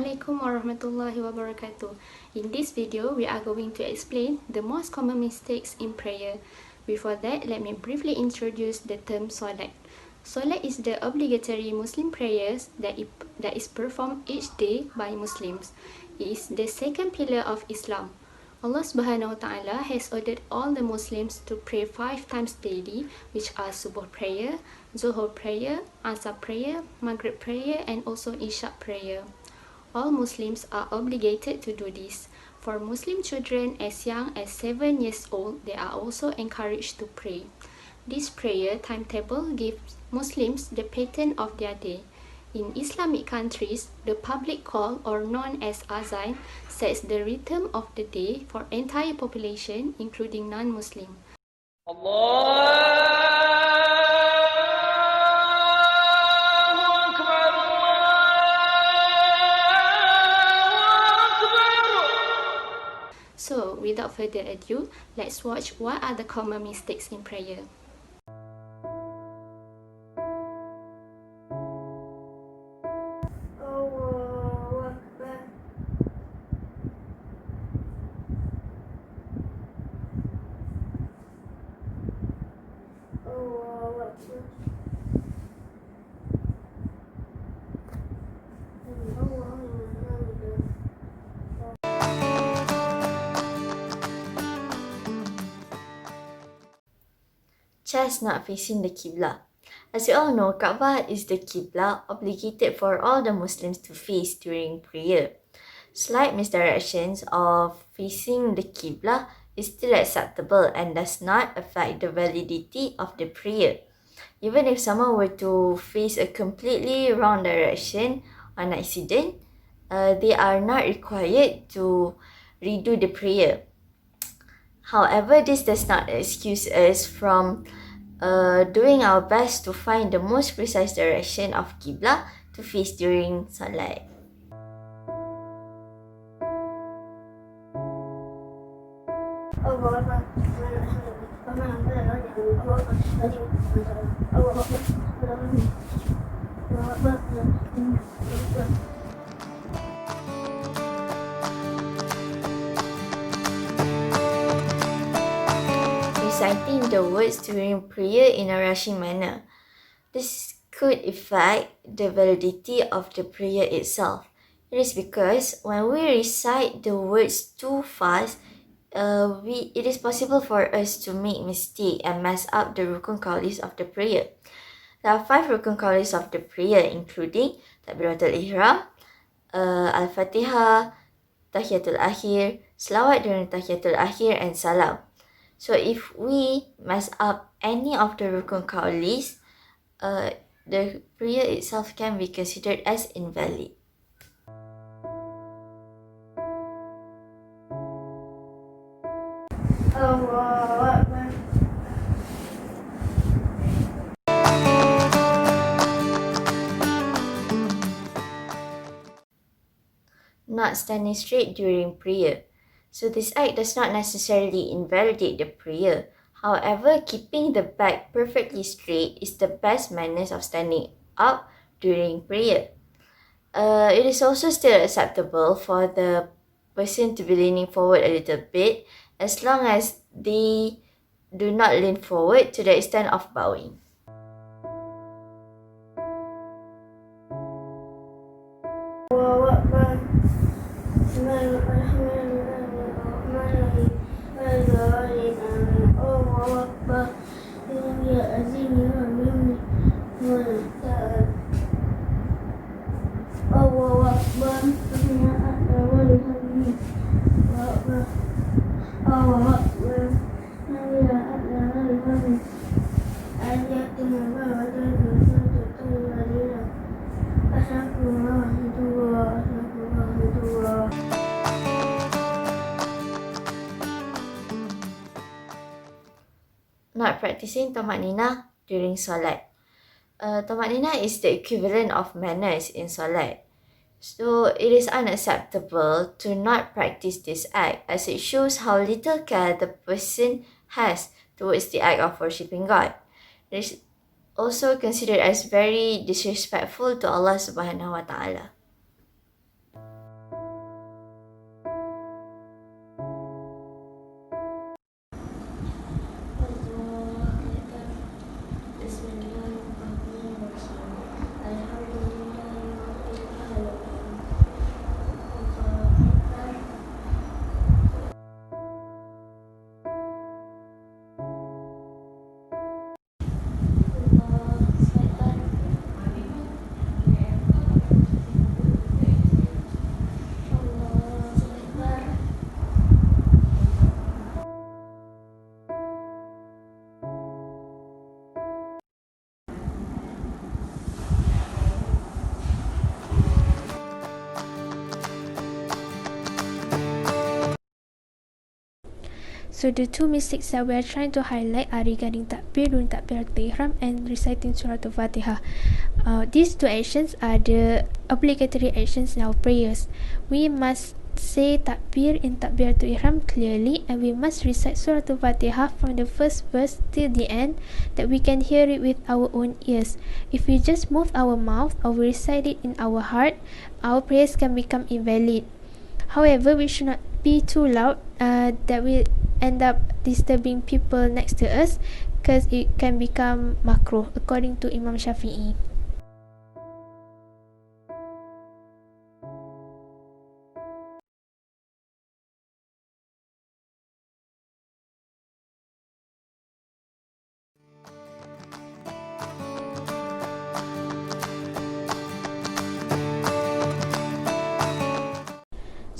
Assalamualaikum warahmatullahi wabarakatuh. In this video, we are going to explain the most common mistakes in prayer. Before that, let me briefly introduce the term Solat. Solat is the obligatory Muslim prayers that is performed each day by Muslims. It is the second pillar of Islam. Allah Subhanahu wa Ta'ala has ordered all the Muslims to pray 5 times daily, which are Subuh prayer, Zuhur prayer, Asar prayer, Maghrib prayer, and also Isha prayer. All Muslims are obligated to do this. For Muslim children as young as 7 years old, they are also encouraged to pray. This prayer timetable gives Muslims the pattern of their day. In Islamic countries, the public call, or known as Azan, sets the rhythm of the day for entire population, including non-Muslim. So, without further ado, let's watch what are the common mistakes in prayer. Chest not facing the Qibla. As you all know, Kaabah is the Qibla obligated for all the Muslims to face during prayer. Slight misdirections of facing the Qibla is still acceptable and does not affect the validity of the prayer. Even if someone were to face a completely wrong direction on accident, they are not required to redo the prayer. However, this does not excuse us from doing our best to find the most precise direction of Qibla to face during Salat. Reciting the words during prayer in a rushing manner. This could affect the validity of the prayer itself. It is because when we recite the words too fast, it is possible for us to make mistake and mess up the rukun qawlis of the prayer. There are 5 rukun qawlis of the prayer, including Takbiratul Ihram, Al-Fatihah, Tahiyatul Akhir, Selawat during Tahiyatul Akhir, and Salam. So if we mess up any of the rukun qawlis, the prayer itself can be considered as invalid. Not standing straight during prayer. So this act does not necessarily invalidate the prayer. However, keeping the back perfectly straight is the best manners of standing up during prayer. It is also still acceptable for the person to be leaning forward a little bit, as long as they do not lean forward to the extent of bowing. Not practicing tamak during Solat. Tamak is the equivalent of manners in Solat. So it is unacceptable to not practice this act, as it shows how little care the person has towards the act of worshipping God. It is also considered as very disrespectful to Allah Subhanahu wa Ta'ala. So the two mistakes that we are trying to highlight are regarding takbir during takbiratul ihram and reciting surah al-Fatihah. These two actions are the obligatory actions in our prayers. We must say takbir in takbiratul ihram clearly, and we must recite surah al-Fatihah from the first verse till the end, that we can hear it with our own ears. If we just move our mouth or we recite it in our heart, our prayers can become invalid. However, we should not be too loud that will end up disturbing people next to us, because it can become makruh according to Imam Shafi'i.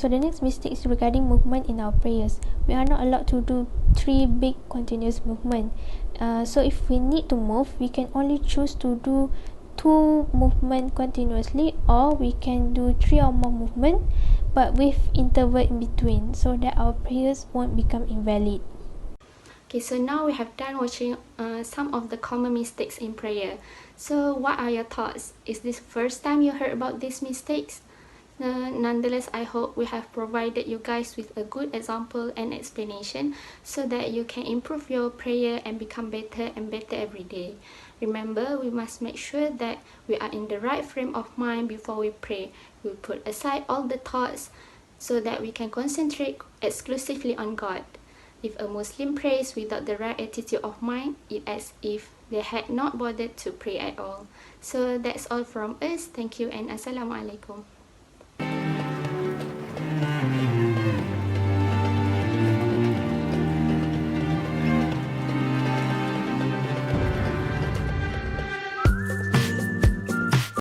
So the next mistake is regarding movement in our prayers. We are not allowed to do 3 big continuous movement. So if we need to move, we can only choose to do 2 movement continuously, or we can do 3 or more movement but with interval in between, so that our prayers won't become invalid. Okay, so now we have done watching some of the common mistakes in prayer. So what are your thoughts? Is this the first time you heard about these mistakes? Nonetheless, I hope we have provided you guys with a good example and explanation so that you can improve your prayer and become better and better every day. Remember, we must make sure that we are in the right frame of mind before we pray. We put aside all the thoughts so that we can concentrate exclusively on God. If a Muslim prays without the right attitude of mind, it's as if they had not bothered to pray at all. So that's all from us. Thank you and Assalamualaikum.